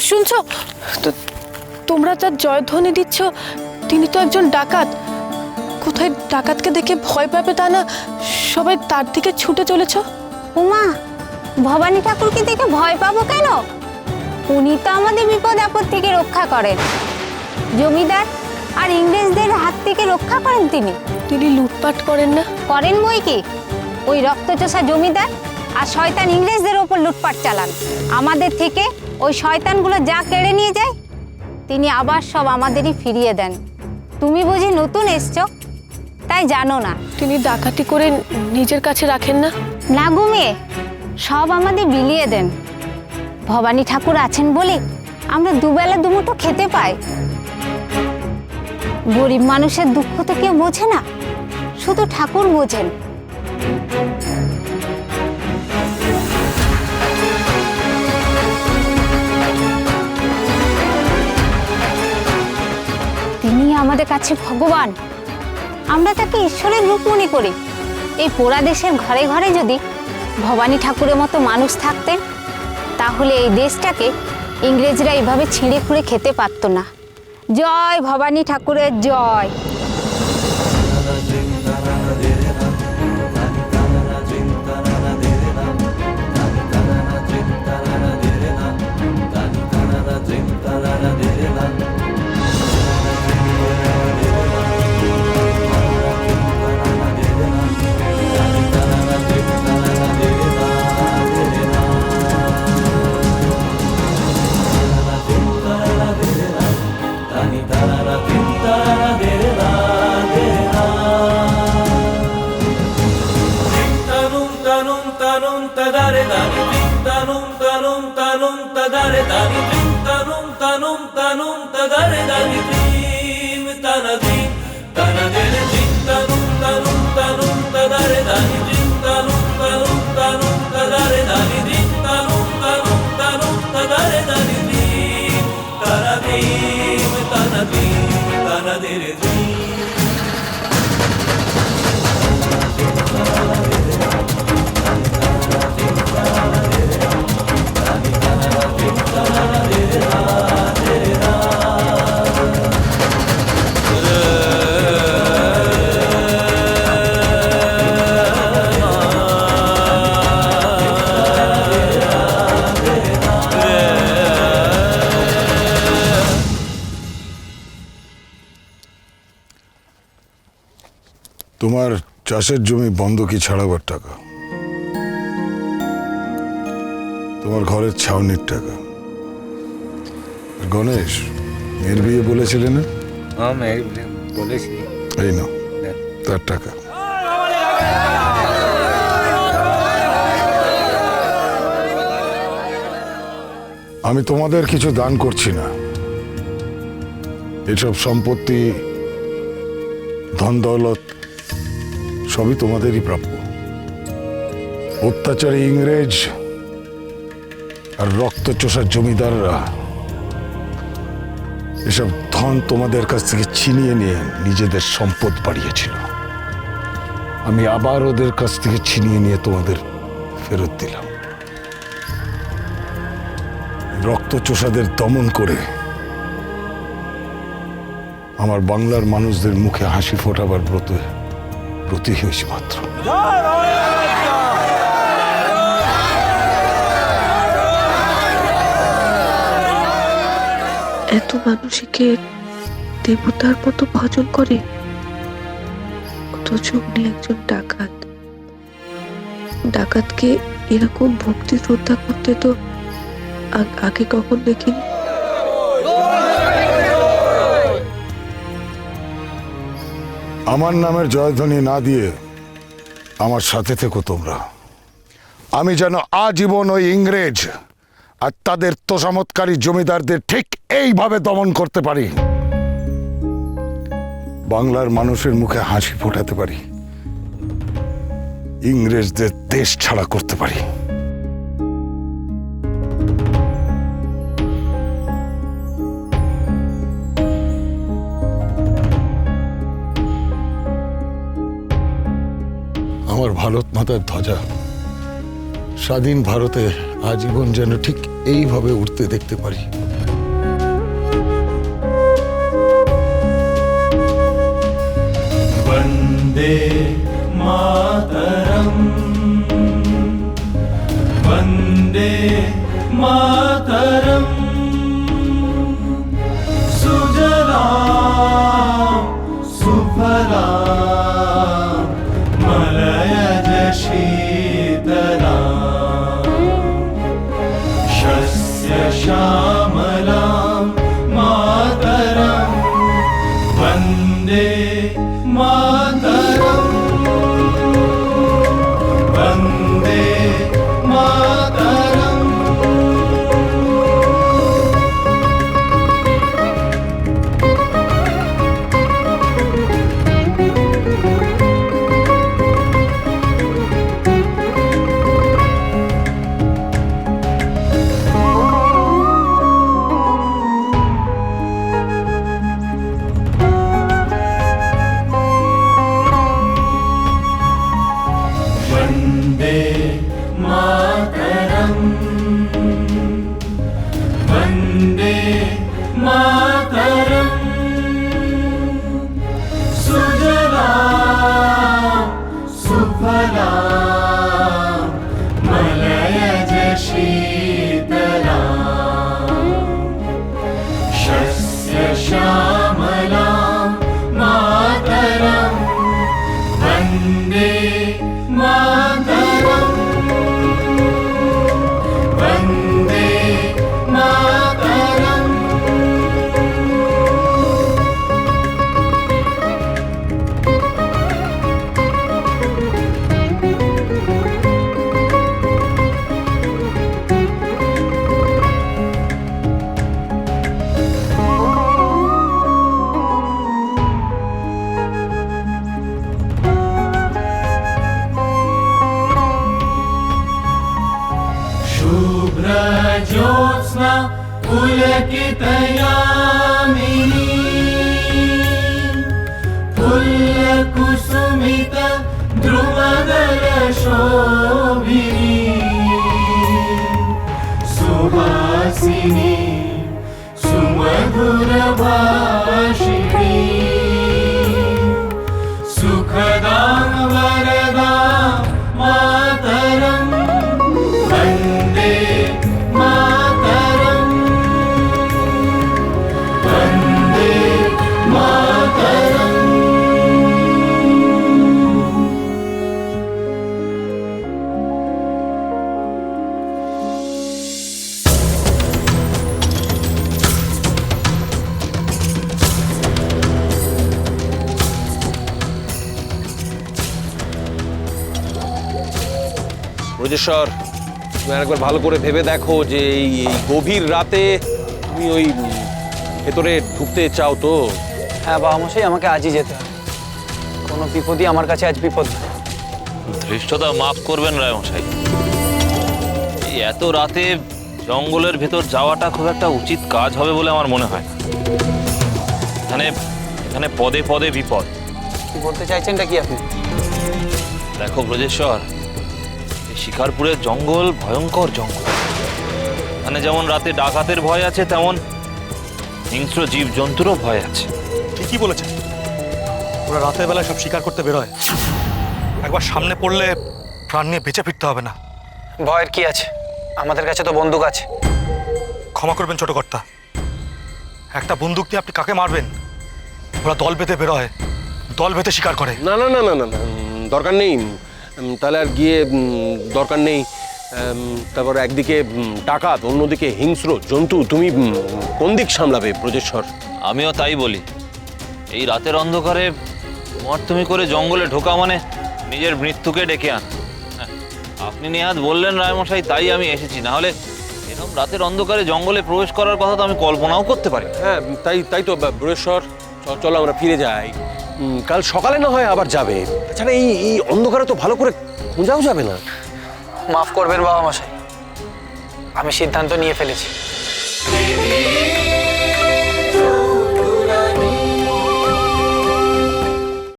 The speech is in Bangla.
শুনছো? তোমরা যার জয়ধ্বনি দিচ্ছ তিনি তো একজন ডাকাত। কোথায় ডাকাতকে দেখে ভয় পাবে তা না, সবাই তার দিকে ছুটে চলেছ। উমা, ভবানী ঠাকুরকে দেখে ভয় পাবো কেন? উনি তো আমাদের বিপদ আপদ থেকে রক্ষা করেন। জমিদার আর ইংরেজদের হাত থেকে রক্ষা করেন তিনি। তিনি লুটপাট করেন না? করেন বই কি, ওই রক্তচোষা জমিদার আর শয়তান ইংরেজদের ওপর লুটপাট চালান। আমাদের থেকে ওই শয়তানগুলো যা কেড়ে নিয়ে যায় তিনি আবার সব আমাদেরই ফিরিয়ে দেন। তুমি বুঝি নতুন এসছো তাই জানো না। তিনি ডাকাতি করে নিজের কাছে রাখেন না? না ঘুমিয়ে সব আমাদের বিলিয়ে দেন। ভবানী ঠাকুর আছেন বলে আমরা দুবেলা দুমুঠো খেতে পাই। গরিব মানুষের দুঃখ তো কেউ বোঝে না, শুধু ঠাকুর বোঝেন। তিনি আমাদের কাছে ভগবান, আমরা তাকে ঈশ্বরের রূপ মনে করি। এই পোড়া দেশের ঘরে ঘরে যদি ভবানী ঠাকুরের মতো মানুষ থাকতেন তাহলে এই দেশটাকে ইংরেজরা এভাবে ছিঁড়ে খুঁড়ে খেতে পারত না। জয় ভবানী ঠাকুরের জয়। তোমার চাষের জমি বন্ধকি ছাড়াবার টাকা, তোমার ঘরের ছাউনির টাকা, গণেশ মেয়ের বিয়ে বলেছিলে না? বলেছি। এই নাও তার টাকা। আমি তোমাদের কিছু দান করছি না। এসব সম্পত্তি ধন দৌলত সবই তোমাদেরই প্রাপ্য। অত্যাচারী ইংরেজ আর রক্তচোষা জমিদাররা এসব ধন তোমাদের কাছ থেকে ছিনিয়ে নিয়ে নিজেদের সম্পদ বাড়িয়েছিল। আমি আবার ওদের কাছ থেকে ছিনিয়ে নিয়ে তোমাদের ফেরত দিলাম। রক্তচোষাদের দমন করে আমার বাংলার মানুষদের মুখে হাসি ফোটাবার ব্রতী হয়েছে মাত্র। এত মানুষকে দেবতার মতো ভজন করে, অথচ উনি একজন ডাকাত। ডাকাতকে এরকম ভক্তি শ্রদ্ধা করতে তো আগে কখন দেখিনি। আমার নামের জয়ধ্বনি না দিয়ে আমার সাথে থেকো তোমরা। আমি যেন আজীবন ওই ইংরেজ আর তাদের তোষামতকারী জমিদারদের ঠিক এইভাবে দমন করতে পারি, বাংলার মানুষের মুখে হাসি ফোটাতে পারি, ইংরেজদের দেশ ছাড়া করতে পারি। আমার ভারত মাতার ধ্বজা স্বাধীন ভারতে আজীবন যেন ঠিক এইভাবে উঠতে দেখতে পারি। वन्दे मातरम् वन्दे मातरम् सुजलां सुफलां मलयज शीतलां शस्य श्यामलां मातरम् वन्दे मातरम् वन्दे मातरम्। वन्दे मातरम् वन्दे मातरम् सुजलां सुफलां मलयज शीतलां शस्य श्यामलां मातरम् वन्दे मातरम् वन्दे मातरम्। शुभ्रज्योत्स्ना पुलकितयामिनी फुल्लकुसुमित द्रुमदलशोभिनी सुहासिनी सुमधुरभाषिणी सुखदां वरदां मातरम् वन्दे मातरम् वन्दे मातरम्। ব্রজেশ্বর, তুমি একবার ভালো করে ভেবে দেখো যে এই গভীর রাতে তুমি ওই ভেতরে ঢুকতে চাও তো? হ্যাঁ বাবা মশাই, আমাকে আজই যেতে হবে। কোনো বিপদই আমার কাছে আজ বিপদ না। ধৃষ্টতা মাফ করবেন রায়মশাই, এই এত রাতে জঙ্গলের ভেতর যাওয়াটা খুব একটা উচিত কাজ হবে বলে আমার মনে হয় না। এখানে এখানে পদে পদে বিপদ। কি বলতে চাইছেনটা কি আপনি? দেখো ব্রজেশ্বর, এই শিকারপুরের জঙ্গল ভয়ঙ্কর জঙ্গল। এখানে যেমন রাতে ডাকাতের ভয় আছে, তেমন হিংস্র জীবজন্তুরও ভয় আছে। ঠিকই বলেছেন, ওরা রাতের বেলায় সব শিকার করতে বেরোয়। একবার সামনে পড়লে প্রাণ নিয়ে বেঁচে ফিরতে হবে না। ভয়ের কি আছে, আমাদের কাছে তো বন্দুক আছে। ক্ষমা করবেন ছোট কর্তা, একটা বন্দুক দিয়ে আপনি কাকে মারবেন? ওরা দল বেঁধে বেরোয়, দল বেঁধে শিকার করে। না না না না না না, দরকার নেই। তাহলে আর গিয়ে দরকার নেই। তারপর একদিকে ডাকাত, অন্যদিকে হিংস্র জন্তু, তুমি কোন দিক সামলাবে ব্রজেশ্বর? আমিও তাই বলি, এই রাতের অন্ধকারে মর্তমি করে জঙ্গলে ঢোকা মানে নিজের মৃত্যুকে ডেকে আন। হ্যাঁ, আপনি নেহাত বললেন রায়মশাই, তাই আমি এসেছি। না হলে এরকম রাতের অন্ধকারে জঙ্গলে প্রবেশ করার কথা তো আমি কল্পনাও করতে পারি। হ্যাঁ, তাই তো ব্রজেশ্বর, চলো আমরা ফিরে যাই। কাল সকালে না হয় আবার যাবে। তাছাড়া এই অন্ধকারে তো ভালো করে খোঁজাও যাবে না। মাফ করবেন বাবা মশাই, আমি সিদ্ধান্ত নিয়ে ফেলেছি। देवी